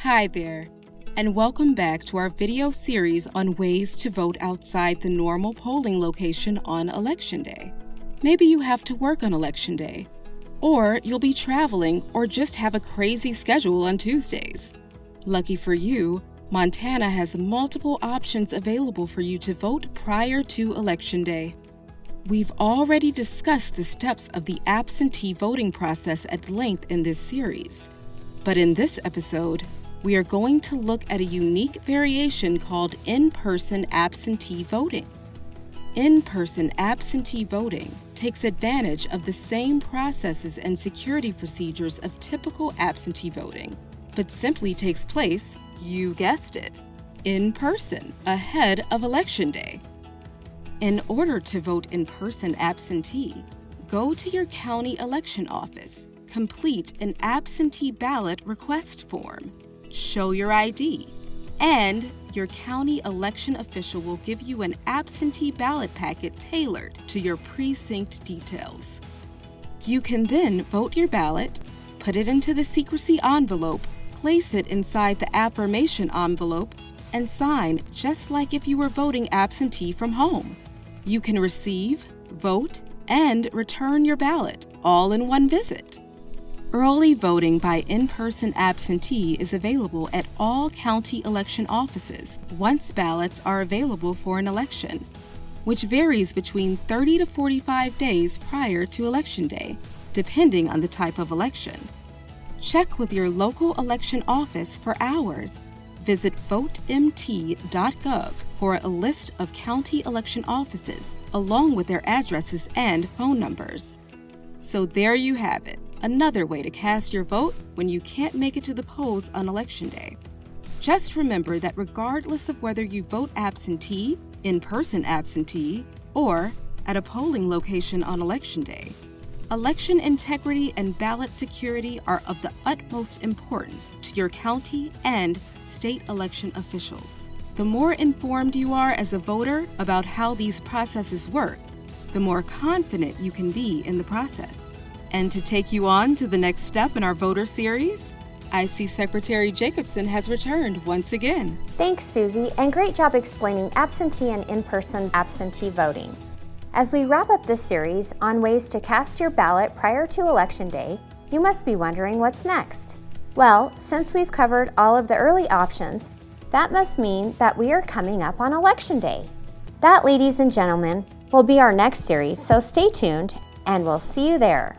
Hi there, and welcome back to our video series on ways to vote outside the normal polling location on Election Day. Maybe you have to work on Election Day, or you'll be traveling or just have a crazy schedule on Tuesdays. Lucky for you, Montana has multiple options available for you to vote prior to Election Day. We've already discussed the steps of the absentee voting process at length in this series, but in this episode, we are going to look at a unique variation called in-person absentee voting. In-person absentee voting takes advantage of the same processes and security procedures of typical absentee voting, but simply takes place, you guessed it, in person ahead of Election Day. In order to vote in person absentee, go to your county election office, complete an absentee ballot request form, show your ID, and your county election official will give you an absentee ballot packet tailored to your precinct details. You can then vote your ballot, put it into the secrecy envelope, place it inside the affirmation envelope, and sign just like if you were voting absentee from home. You can receive, vote, and return your ballot all in one visit. Early voting by in-person absentee is available at all county election offices once ballots are available for an election, which varies between 30 to 45 days prior to Election Day, depending on the type of election. Check with your local election office for hours. Visit votemt.gov for a list of county election offices, along with their addresses and phone numbers. So there you have it. Another way to cast your vote when you can't make it to the polls on Election Day. Just remember that regardless of whether you vote absentee, in-person absentee, or at a polling location on Election Day, election integrity and ballot security are of the utmost importance to your county and state election officials. The more informed you are as a voter about how these processes work, the more confident you can be in the process. And to take you on to the next step in our voter series, I see Secretary Jacobson has returned once again. Thanks, Susie, and great job explaining absentee and in-person absentee voting. As we wrap up this series on ways to cast your ballot prior to Election Day, you must be wondering what's next. Well, since we've covered all of the early options, that must mean that we are coming up on Election Day. That, ladies and gentlemen, will be our next series, so stay tuned and we'll see you there.